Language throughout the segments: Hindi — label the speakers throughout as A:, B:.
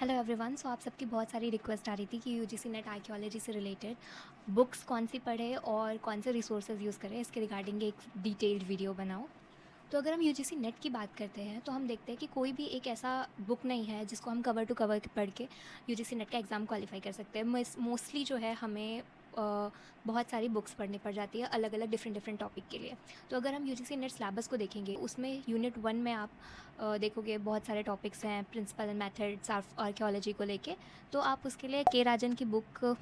A: Hello everyone. सो आप सबकी बहुत सारी रिक्वेस्ट आ रही थी कि यूजीसी नेट आर्कियोलॉजी से रिलेटेड बुक्स कौन सी पढ़े और कौन से रिसोर्सेज यूज़ करें, इसके रिगार्डिंग एक डिटेल्ड वीडियो बनाओ। तो अगर हम यूजीसी नेट की बात करते हैं तो हम देखते हैं कि कोई भी एक ऐसा बुक नहीं है जिसको हम कवर टू कवर पढ़ के यूजीसी नेट का एग्ज़ाम क्वालिफाई कर सकते हैं। मोस्टली जो है हमें बहुत सारी बुक्स पढ़नी पड़ जाती है अलग अलग डिफरेंट डिफरेंट टॉपिक के लिए। तो अगर हम यूजीसी नेट सिलेबस को देखेंगे, उसमें यूनिट 1 में आप देखोगे बहुत सारे टॉपिक्स हैं प्रिंसिपल एंड मेथड्स आर्कियोलॉजी को लेके। तो आप उसके लिए के राजन की book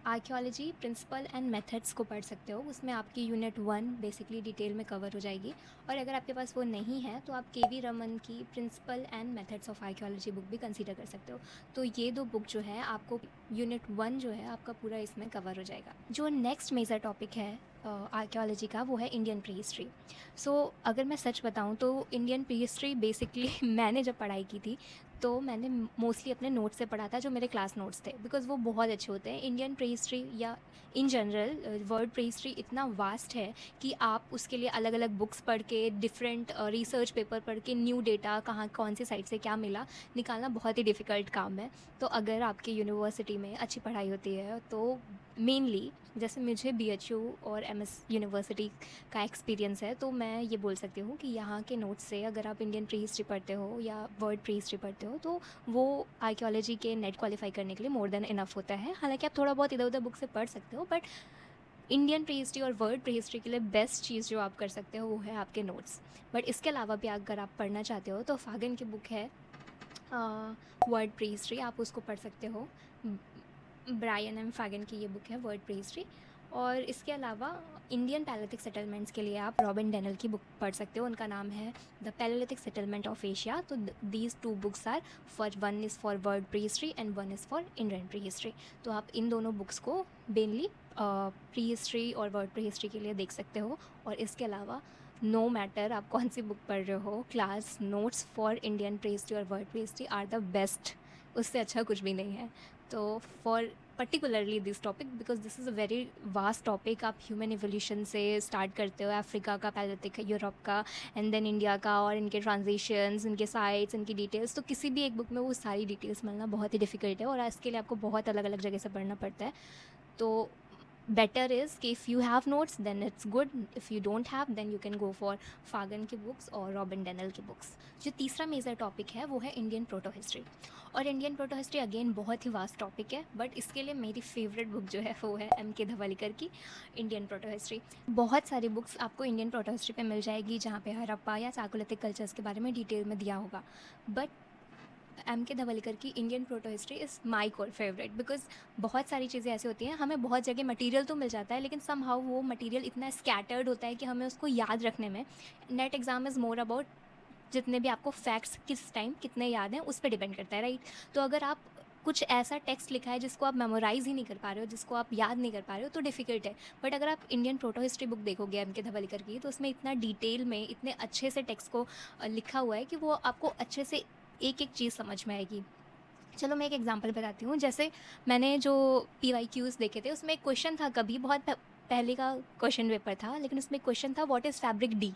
A: archaeology principle and methods को पढ़ सकते हो। उसमें आपकी यूनिट 1 बेसिकली डिटेल में कवर हो जाएगी। और अगर आपके पास वो नहीं है तो आप के वी रमन की principle and methods of archaeology book भी कंसीडर कर सकते हो। तो ये दो बुक जो है आपको यूनिट 1 जो है आपका पूरा इसमें कवर हो जाएगा। जो नेक्स्ट मेजर टॉपिक है आर्कियोलॉजी का वो है इंडियन प्री हिस्ट्री। सो अगर मैं सच बताऊं तो इंडियन प्री हिस्ट्री बेसिकली मैंने जब पढ़ाई की थी तो मैंने मोस्टली अपने नोट्स से पढ़ा था, जो मेरे क्लास नोट्स थे, बिकॉज वो बहुत अच्छे होते हैं। इंडियन प्री हिस्ट्री या in general world pre history इतना वास्ट है कि आप उसके लिए अलग अलग बुक्स पढ़ के डिफरेंट रिसर्च पेपर पढ़ के न्यू डेटा कहाँ कौन सी साइट से क्या मिला निकालना बहुत ही डिफ़िकल्ट काम है। तो अगर आपकी यूनिवर्सिटी में अच्छी पढ़ाई होती है तो मेनली जैसे मुझे BHU और MS यूनिवर्सिटी का एक्सपीरियंस है, तो मैं ये बोल सकती हूँ कि यहाँ के नोट्स से अगर आप इंडियन प्री हिस्ट्री पढ़ते हो या वर्ल्ड प्री हिस्ट्री पढ़ते हो तो वो आर्कियोलॉजी के नेट क्वालिफाई करने के लिए मोर देन इनफ होता है। हालांकि आप थोड़ा बहुत इधर उधर बुक से पढ़ सकते हो, बट इंडियन प्री हिस्ट्री और वर्ल्ड प्री हिस्ट्री के लिए बेस्ट चीज़ जो आप कर सकते हो वो है आपके नोट्स। बट इसके अलावा भी अगर आप पढ़ना चाहते हो तो फागन की बुक है वर्ल्ड प्री हिस्ट्री, आप उसको पढ़ सकते हो। ब्रायन एम फैगन की ये बुक है वर्ल्ड प्री हिस्ट्री। और इसके अलावा इंडियन पैलेलिथिक सेटलमेंट्स के लिए आप रॉबिन डेनल की बुक पढ़ सकते हो। उनका नाम है the palaeolithic settlement of Asia. तो these two books are for one is for world prehistory and one is for Indian pre history. तो आप इन दोनों बुक्स को मेनली प्री हिस्ट्री और वर्ल्ड प्री हिस्ट्री के लिए देख सकते हो। और इसके अलावा नो मैटर आप कौन सी बुक पढ़ रहे हो, class notes for Indian pre history और world prehistory are the best. उससे अच्छा कुछ भी नहीं है। तो for particularly this topic, because this is a very vast topic. आप ह्यूमन एवोल्यूशन से स्टार्ट करते हो, अफ्रीका का पैलेलिथिक, यूरोप का, एंड देन इंडिया का, और इनके ट्रांजिशंस, इनके साइट्स, इनकी डिटेल्स। तो किसी भी एक बुक में वो सारी डिटेल्स मिलना बहुत ही डिफ़िकल्ट है और इसके लिए आपको बहुत अलग अलग जगह से पढ़ना पड़ता है। तो बेटर इज़ कि if you have notes then it's good, if you don't have then you can go for Fagan की बुक्स और रॉबिन डेनल की बुक्स। जो तीसरा मेजर टॉपिक है वो है इंडियन प्रोटो हिस्ट्री। और इंडियन प्रोटो हिस्ट्री अगेन बहुत ही वास्ट टॉपिक है, बट इसके लिए मेरी फेवरेट बुक जो है वो है MK धवलीकर की इंडियन प्रोटो हिस्ट्री। बहुत सारी बुक्स आपको इंडियन प्रोटो हिस्ट्री पे मिल जाएगी जहाँ पे हड़प्पा या चाकोलिथिक कल्चर्स के बारे में डिटेल में दिया होगा। बट MK धवलीकर की Indian proto history is my core favourite, because बहुत सारी चीज़ें ऐसी होती हैं, हमें बहुत जगह मटेरियल तो मिल जाता है लेकिन समहाउ वो मटेरियल इतना स्कैटर्ड होता है कि हमें उसको याद रखने में, net exam is more about जितने भी आपको फैक्ट्स किस टाइम कितने याद हैं उस पर डिपेंड करता है, राइट। तो अगर आप कुछ ऐसा टेक्स्ट लिखा है जिसको आप मेमोराइज़ ही नहीं कर पा रहे हो, जिसको आप याद नहीं कर पा रहे हो, तो डिफ़िकल्ट है। बट अगर आप इंडियन प्रोटो हिस्ट्री बुक देखोगे MK धवलीकर की, तो उसमें इतना डिटेल में इतने अच्छे से टेक्स्ट को लिखा हुआ है कि वो आपको अच्छे से एक एक चीज़ समझ में आएगी। चलो मैं एक एग्जांपल बताती हूँ। जैसे मैंने जो PYQs देखे थे उसमें एक क्वेश्चन था, कभी बहुत पहले का क्वेश्चन पेपर था, लेकिन उसमें एक क्वेश्चन था व्हाट इज़ फैब्रिक डी।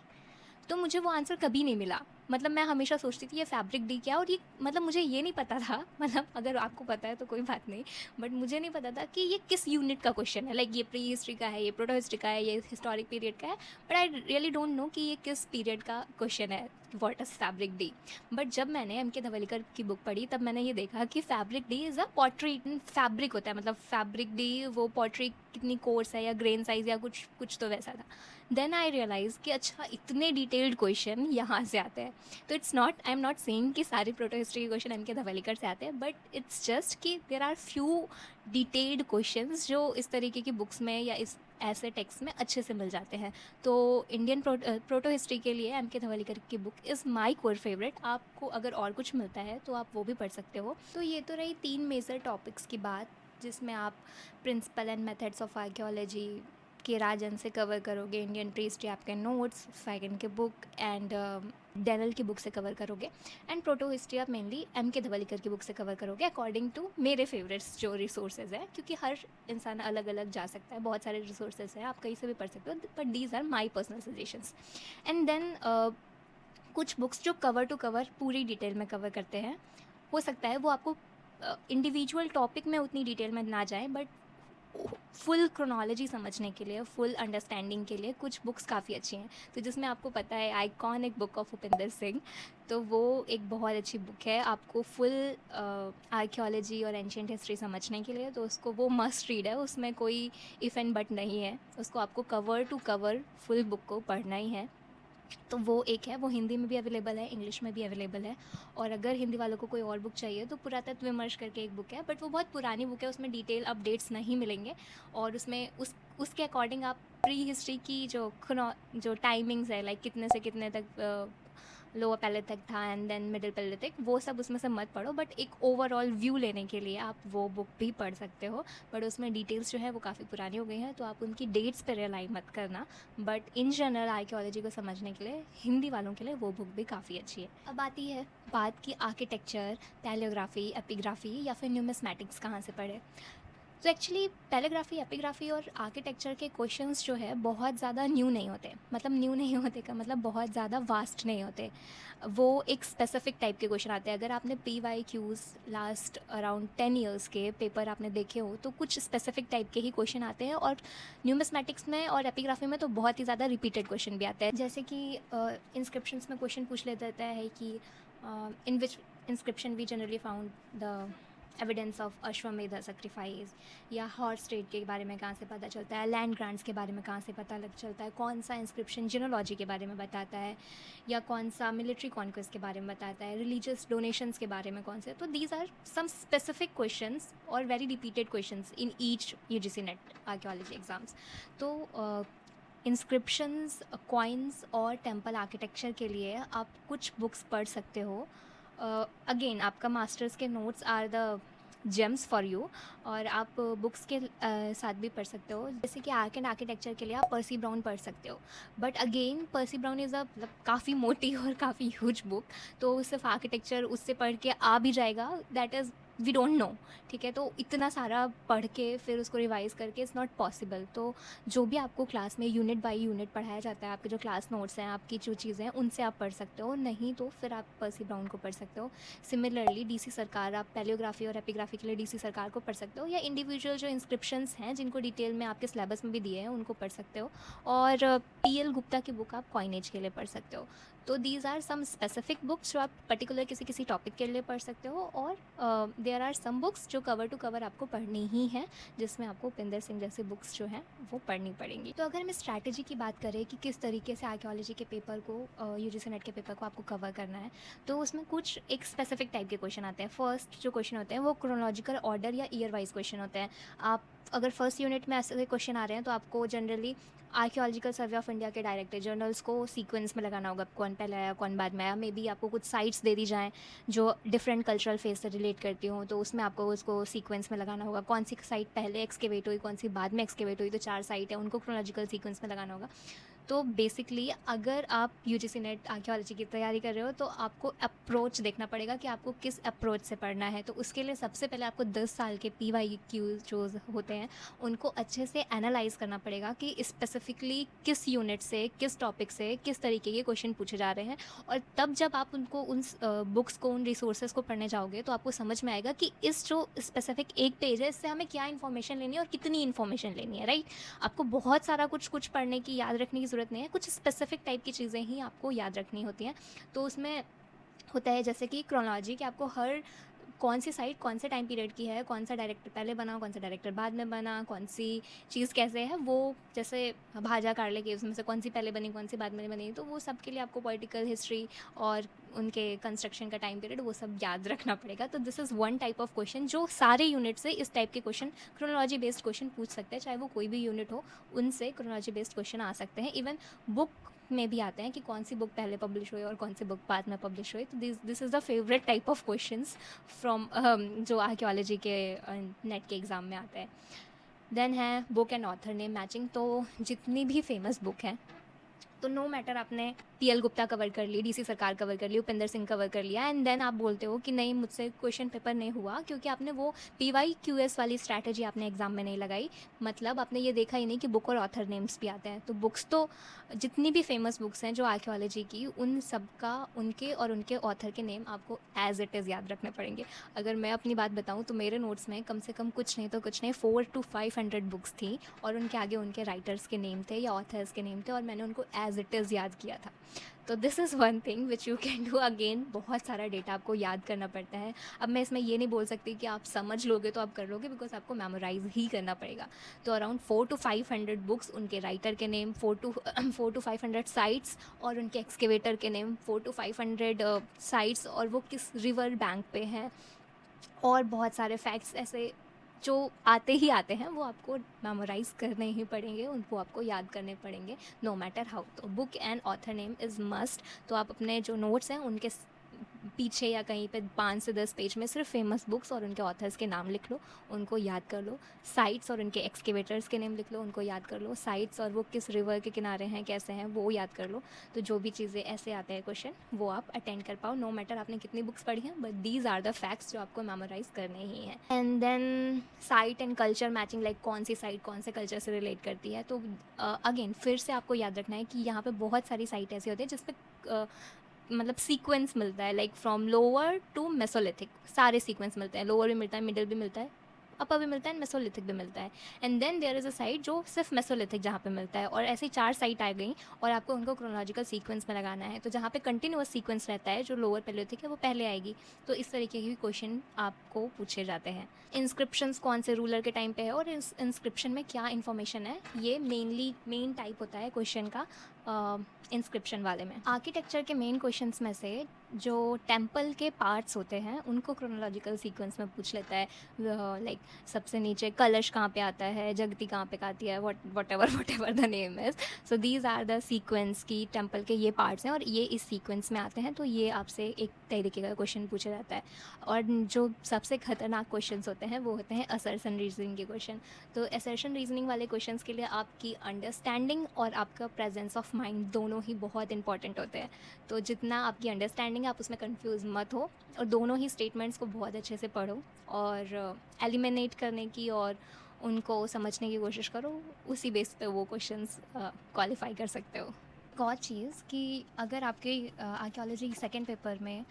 A: तो मुझे वो आंसर कभी नहीं मिला। मतलब मैं हमेशा सोचती थी ये फैब्रिक डी क्या, और ये मतलब मुझे ये नहीं पता था मतलब अगर आपको पता है तो कोई बात नहीं, बट मुझे नहीं पता था कि ये किस यूनिट का क्वेश्चन है। लाइक ये प्री हिस्ट्री का है, ये प्रोटो हिस्ट्री का है, ये हिस्टोरिक पीरियड का है, but I really don't know कि ये किस पीरियड का क्वेश्चन है, what is fabric D. But जब मैंने MK धवलीकर की बुक पढ़ी तब मैंने ये देखा कि fabric D is a pottery fabric होता है। मतलब फैब्रिक डी वो पॉटरी कितनी कोर्स है या ग्रेन साइज़ या कुछ कुछ तो वैसा था। देन आई रियलाइज़ कि अच्छा इतने डिटेल्ड क्वेश्चन यहाँ से आते हैं। तो it's not, I am not saying कि सारे प्रोटो हिस्ट्री के क्वेश्चन MK धवलीकर से आते हैं, बट इट्स जस्ट कि there are few detailed questions जो इस तरीके की बुक्स में या इस ऐसे टेक्स्ट में अच्छे से मिल जाते हैं। तो इंडियन प्रोटो हिस्ट्री के लिए MK धवलीकर की book is my core favourite. आपको अगर और कुछ मिलता है तो आप वो भी पढ़ सकते हो। तो ये तो रही 3 मेजर टॉपिक्स की बात, जिसमें आप principle and methods of archaeology के राजन से कवर करोगे, इंडियन प्री हिस्ट्री आपके नोट्स, फैगन के बुक एंड डेनल की बुक से कवर करोगे, एंड प्रोटो हिस्ट्री आप मेनली MK धवलीकर की बुक से कवर करोगे अकॉर्डिंग टू मेरे फेवरेट्स जो रिसोर्सेज हैं, क्योंकि हर इंसान अलग अलग जा सकता है, बहुत सारे रिसोर्सेज हैं, आप कहीं से भी पढ़ सकते हो, but these are my personal suggestions. And then कुछ बुक्स जो कवर टू कवर पूरी डिटेल में कवर करते हैं, हो सकता है वो आपको इंडिविजुअल टॉपिक में उतनी डिटेल में ना जाएँ, बट फुल क्रोनोलॉजी समझने के लिए, फुल अंडरस्टैंडिंग के लिए कुछ बुक्स काफ़ी अच्छी हैं। तो जिसमें आपको पता है iconic book of Bhupinder Singh, तो वो एक बहुत अच्छी बुक है आपको फुल आर्कियोलॉजी और एंशिएंट हिस्ट्री समझने के लिए, तो उसको वो मस्ट रीड है, उसमें कोई इफ़ एंड बट नहीं है, उसको आपको cover to cover full book को पढ़ना ही है। तो वो एक है, वो हिंदी में भी अवेलेबल है, इंग्लिश में भी अवेलेबल है। और अगर हिंदी वालों को कोई और बुक चाहिए तो पुरातत्व विमर्श करके एक बुक है, बट वो बहुत पुरानी बुक है, उसमें डिटेल अपडेट्स नहीं मिलेंगे, और उसमें उसके अकॉर्डिंग आप प्री हिस्ट्री की जो टाइमिंग्स है, लाइक कितने से कितने तक लोअर पैलेथिक था एंड देन मिडिल पैलेथिक, वो सब उसमें से मत पढ़ो, बट एक ओवरऑल व्यू लेने के लिए आप वो बुक भी पढ़ सकते हो। बट उसमें डिटेल्स जो है वो काफ़ी पुरानी हो गई हैं, तो आप उनकी डेट्स पे रिलाई मत करना, बट इन जनरल आर्कियोलॉजी को समझने के लिए हिंदी वालों के लिए वो बुक भी काफ़ी अच्छी है। अब आती है बात की आर्किटेक्चर, पैलियोग्राफी, एपिग्राफी या फिर न्यूमिस्मैटिक्स कहाँ से पढ़े। तो एक्चुअली पैलीग्राफी, एपिग्राफी और आर्किटेक्चर के क्वेश्चंस जो है बहुत ज़्यादा न्यू नहीं होते, मतलब न्यू नहीं होते का मतलब बहुत ज़्यादा वास्ट नहीं होते, वो एक स्पेसिफिक टाइप के क्वेश्चन आते हैं। अगर आपने PYQs लास्ट अराउंड 10 इयर्स के पेपर आपने देखे हो तो कुछ स्पेसिफिक टाइप के ही क्वेश्चन आते हैं, और न्यूमिस्मैटिक्स में और एपिग्राफी में तो बहुत ही ज़्यादा रिपीटेड क्वेश्चन भी आते हैं, जैसे कि इंस्क्रिप्शंस में क्वेश्चन पूछ लेता है कि in which inscription we generally found the evidence of Ashvamedha sacrifice, या हॉर्स ट्रेड के बारे में कहाँ से पता चलता है, लैंड ग्रांट्स के बारे में कहाँ से पता लग चलता है, कौन सा इंस्क्रिप्शन जिनोलॉजी के बारे में बताता है, या कौन सा मिलिट्री कॉन्क्वेस्ट के बारे में बताता है, रिलीजियस डोनेशंस के बारे में कौन से। तो these are some specific questions और very repeated questions in each UGC NET archaeology exams. तो इंस्क्रिप्शंस, कॉइन्स और टेम्पल आर्किटेक्चर के लिए आप कुछ बुक्स पढ़ सकते हो। अगेन आपका मास्टर्स के notes are the gems for you, और आप बुक्स के साथ भी पढ़ सकते हो, जैसे कि आर्क एंड आर्किटेक्चर के लिए आप पर्सी ब्राउन पढ़ सकते हो। But again pursed brown is a काफ़ी मोटी और काफ़ी ह्यूज बुक, तो सिर्फ आर्किटेक्चर उससे पढ़ के आ भी जाएगा, that is we don't know, ठीक है। तो इतना सारा पढ़ के फिर उसको रिवाइज़ करके इट्स नॉट पॉसिबल। तो जो भी आपको क्लास में यूनिट बाय यूनिट पढ़ाया जाता है, आपके जो क्लास नोट्स हैं, आपकी जो चीज़ें हैं, उनसे आप पढ़ सकते हो, नहीं तो फिर आप पर्सी ब्राउन को पढ़ सकते हो। सिमिलरली DC सरकार, आप पैलियोग्राफी और एपिग्राफी के लिए DC सरकार को पढ़ सकते हो, या इंडिविजुअल जो इंस्क्रिप्शंस हैं जिनको डिटेल में आपके सिलेबस में भी दिए हैं उनको पढ़ सकते हो, और PL गुप्ता की बुक आप कॉइनेज के लिए पढ़ सकते हो। तो these are some specific books जो आप पर्टिकुलर किसी टॉपिक के लिए पढ़ सकते हो, और देयर आर सम बुक्स जो कवर टू कवर आपको पढ़नी ही है, जिसमें आपको भूपिंदर सिंह जैसे बुक्स जो हैं वो पढ़नी पड़ेंगी। तो अगर हम स्ट्रैटेजी की बात करें कि किस तरीके से आर्कियोलॉजी के पेपर को, UGC नेट के पेपर को आपको कवर करना है, तो उसमें कुछ एक स्पेसिफिक टाइप के क्वेश्चन आते हैं। फर्स्ट जो क्वेश्चन होते हैं वो क्रोनोलॉजिकल ऑर्डर या ईयर वाइज क्वेश्चन होते हैं। आप अगर फर्स्ट यूनिट में ऐसे क्वेश्चन आ रहे हैं तो आपको generally archaeological survey of India के डायरेक्टर जर्नल्स को सीक्वेंस में लगाना होगा, कौन पहले आया कौन बाद में आया। मे बी आपको कुछ साइट्स दे दी जाएँ जो डिफरेंट कल्चरल फेज से रिलेट करती हों, तो उसमें आपको उसको सीक्वेंस में लगाना होगा, कौन सी साइट पहले एक्सकेवेट हुई, कौन सी बाद में एक्सकेवेट हुई, तो 4 साइट है, उनको क्रोनोलॉजिकल सीक्वेंस में लगाना होगा। तो बेसिकली अगर आप UGC नेट आर्कियोलॉजी की तैयारी कर रहे हो तो आपको अप्रोच देखना पड़ेगा कि आपको किस अप्रोच से पढ़ना है। तो उसके लिए सबसे पहले आपको 10 साल के PYQ जो होते हैं उनको अच्छे से एनालाइज करना पड़ेगा कि स्पेसिफिकली किस यूनिट से, किस टॉपिक से, किस तरीके के क्वेश्चन पूछे जा रहे हैं। और तब जब आप उनको उन बुक्स को, उन रिसोर्सेज को पढ़ने जाओगे तो आपको समझ में आएगा कि इस जो स्पेसिफिक एक पेज है इससे हमें क्या इन्फॉर्मेशन लेनी है और कितनी इन्फॉर्मेशन लेनी है, राइट। आपको बहुत सारा कुछ पढ़ने की, याद रखने की ज़रूरत नहीं है, कुछ स्पेसिफिक टाइप की चीज़ें ही आपको याद रखनी होती हैं। तो उसमें होता है जैसे कि क्रोनोलॉजी, कि आपको हर कौन सी साइट कौन से टाइम पीरियड की है, कौन सा डायरेक्टर पहले बना, कौन सा डायरेक्टर बाद में बना, कौन सी चीज़ कैसे है, वो जैसे भाजा कार्ले केव्स में से कौन सी पहले बनी कौन सी बाद में बनी, तो वो सब के लिए आपको पॉलिटिकल हिस्ट्री और उनके कंस्ट्रक्शन का टाइम पीरियड वो सब याद रखना पड़ेगा। तो this is one type of question जो सारे यूनिट से इस टाइप के क्वेश्चन, क्रोनोलॉजी बेस्ड क्वेश्चन पूछ सकते हैं, चाहे वो कोई भी यूनिट हो, उनसे क्रोनोलॉजी बेस्ड क्वेश्चन आ सकते हैं। इवन बुक में भी आते हैं कि कौन सी बुक पहले पब्लिश हुई और कौन सी बुक बाद में पब्लिश हुई। तो this is the favourite type of questions from जो आर्कियोलॉजी के नेट के एग्ज़ाम में आते हैं। देन है book and author name matching. तो जितनी भी फेमस बुक हैं तो नो मैटर आपने टीएल गुप्ता कवर कर ली, डीसी सरकार कवर कर ली, उपेंद्र सिंह कवर कर लिया, एंड देन आप बोलते हो कि नहीं मुझसे क्वेश्चन पेपर नहीं हुआ क्योंकि आपने वो पीवाईक्यूएस वाली स्ट्रैटेजी आपने एग्जाम में नहीं लगाई। मतलब आपने ये देखा ही नहीं कि बुक और ऑथर नेम्स भी आते हैं। तो बुक्स तो जितनी भी फेमस बुक्स हैं जो आर्कियोलॉजी की, उन सब का उनके और उनके ऑथर के नेम आपको एज इट इज़ याद रखने पड़ेंगे। अगर मैं अपनी बात बताऊँ तो मेरे नोट्स में कम से कम कुछ नहीं तो कुछ नहीं 400 to 500 बुक्स थी, और उनके आगे उनके राइटर्स के नेम थे या ऑथर्स के नेम थे, और मैंने उनको एज इट इज़ याद किया था। तो this is one thing which you can do. Again बहुत सारा डेटा आपको याद करना पड़ता है। अब मैं इसमें ये नहीं बोल सकती कि आप समझ लोगे तो आप कर लोगे, बिकॉज आपको मेमोराइज ही करना पड़ेगा। तो अराउंड 400 to 500 बुक्स, उनके राइटर के नेम, 400 to 500 साइट्स और उनके एक्सकेवेटर के नेम, 400 to 500 साइट्स और वो किस रिवर बैंक पे हैं, और बहुत सारे फैक्ट्स ऐसे जो आते ही आते हैं वो आपको मेमोराइज करने ही पड़ेंगे, उनको आपको याद करने पड़ेंगे नो मैटर हाउ। तो book and author name is must. तो आप अपने जो नोट्स हैं उनके पीछे या कहीं पे 5 से 10 पेज में सिर्फ फेमस बुक्स और उनके ऑथर्स के नाम लिख लो, उनको याद कर लो। साइट्स और उनके एक्सकेवेटर्स के नेम लिख लो, उनको याद कर लो। साइट्स और वो किस रिवर के किनारे हैं, कैसे हैं, वो याद कर लो। तो जो भी चीज़ें ऐसे आते हैं क्वेश्चन, वो आप अटेंड कर पाओ नो मैटर आपने कितनी बुक्स पढ़ी हैं, but these are the facts जो आपको मेमोराइज करने ही हैं। And then site and culture matching, like कौन सी साइट कौन से कल्चर से रिलेट करती है। तो अगेन फिर से आपको याद रखना है कि यहाँ पे बहुत सारी साइट ऐसी होती है जिसपे मतलब सीक्वेंस मिलता है, like from lower to mesolithic सारे सीक्वेंस मिलते हैं। लोअर भी मिलता है, मिडिल भी मिलता है, अपर भी मिलता है, मेसोलिथिक भी मिलता है। And then there is a site जो सिर्फ मेसोलिथिक जहाँ पे मिलता है, और ऐसी 4 साइट आ गई और आपको उनको क्रोनोलॉजिकल सीक्वेंस में लगाना है। तो जहाँ पे कंटिन्यूअस सीक्वेंस रहता है, जो लोअर पैलियोलिथिक है वो पहले आएगी। तो इस तरीके के क्वेश्चन आपको पूछे जाते हैं। इंस्क्रिप्शंस कौन से रूलर के टाइम पे है और इस इंस्क्रिप्शन में क्या इन्फॉर्मेशन है, ये मेन टाइप होता है क्वेश्चन का इंस्क्रिप्शन वाले में। आर्किटेक्चर के मेन क्वेश्चंस में से जो टेम्पल के पार्ट्स होते हैं उनको क्रोनोलॉजिकल सीक्वेंस में पूछ लेता है। लाइक सबसे नीचे कलश कहाँ पे आता है, जगती कहाँ पे आती है, whatever the name is. So these are the sequence की टेम्पल के ये पार्ट्स हैं और ये इस सीक्वेंस में आते हैं। तो ये आपसे एक तरीके का क्वेश्चन पूछा जाता है। और जो सबसे खतरनाक क्वेश्चन होते हैं वो होते हैं असर्शन रीजनिंग के क्वेश्चन। तो असर्शन रीजनिंग वाले क्वेश्चन के लिए आपकी अंडरस्टैंडिंग और आपका प्रेजेंस ऑफ माइंड दोनों ही बहुत इंपॉर्टेंट होते हैं। तो जितना आपकी अंडरस्टैंडिंग आप उसमें कंफ्यूज मत हो, और दोनों ही स्टेटमेंट्स को बहुत अच्छे से पढ़ो और एलिमिनेट करने की और उनको समझने की कोशिश करो। उसी बेस पे वो क्वेश्चंस क्वालिफाई कर सकते हो। एक और चीज़ कि अगर आपके आर्कियोलॉजी सेकेंड पेपर में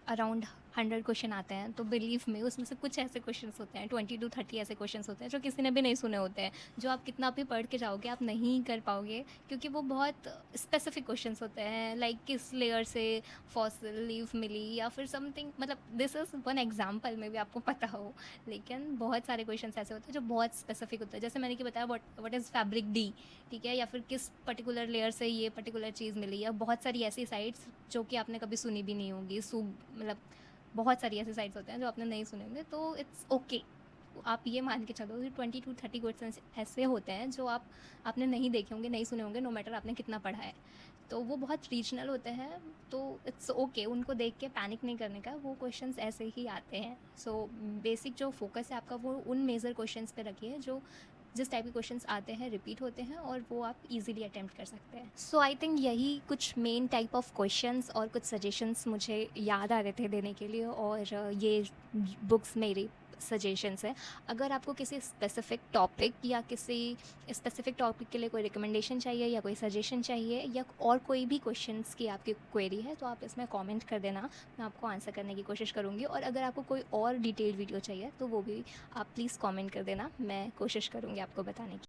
A: अराउंड 100 क्वेश्चन आते हैं, तो बिलीव में उसमें से कुछ ऐसे क्वेश्चंस होते हैं, 20 to 30 ऐसे क्वेश्चंस होते हैं जो किसी ने भी नहीं सुने होते हैं, जो आप कितना भी पढ़ के जाओगे आप नहीं कर पाओगे, क्योंकि वो बहुत स्पेसिफिक क्वेश्चंस होते हैं। लाइक किस लेयर से फॉसिल लीफ मिली या फिर समथिंग, मतलब दिस इज़ वन एग्जाम्पल में भी आपको पता हो, लेकिन बहुत सारे क्वेश्चन ऐसे होते हैं जो बहुत स्पेसिफिक होते हैं। जैसे मैंने कि बताया वट इज़ फैब्रिक डी, ठीक है, या फिर किस पर्टिकुलर लेयर से ये पर्टिकुलर चीज़ मिली, या बहुत सारी ऐसी साइट्स जो कि आपने कभी सुनी भी नहीं होंगी। मतलब बहुत सारी ऐसी साइट्स होते हैं जो आपने नहीं सुने होंगे। तो इट्स ओके, आप ये मान के चलो कि 20 to 30 क्वेश्चन ऐसे होते हैं जो आपने नहीं देखे होंगे, नहीं सुने होंगे, नो मैटर आपने कितना पढ़ा है। तो वो बहुत रीजनल होते हैं, तो इट्स ओके, उनको देख के पैनिक नहीं करने का, वो क्वेश्चंस ऐसे ही आते हैं। सो बेसिक जो फोकस है आपका वो उन मेजर क्वेश्चंस पे रखिए जो जिस टाइप के क्वेश्चंस आते हैं, रिपीट होते हैं, और वो आप इजीली अटेम्प्ट कर सकते हैं। सो आई थिंक यही कुछ मेन टाइप ऑफ क्वेश्चंस और कुछ सजेशंस मुझे याद आ रहे थे देने के लिए, और ये बुक्स मेरी सजेशंस है। अगर आपको किसी स्पेसिफिक टॉपिक या किसी स्पेसिफिक टॉपिक के लिए कोई रिकमेंडेशन चाहिए या कोई सजेशन चाहिए या और कोई भी क्वेश्चंस की आपकी क्वेरी है, तो आप इसमें कमेंट कर देना, मैं आपको आंसर करने की कोशिश करूँगी। और अगर आपको कोई और डिटेल्ड वीडियो चाहिए तो वो भी आप प्लीज़ कमेंट कर देना, मैं कोशिश करूँगी आपको बताने की।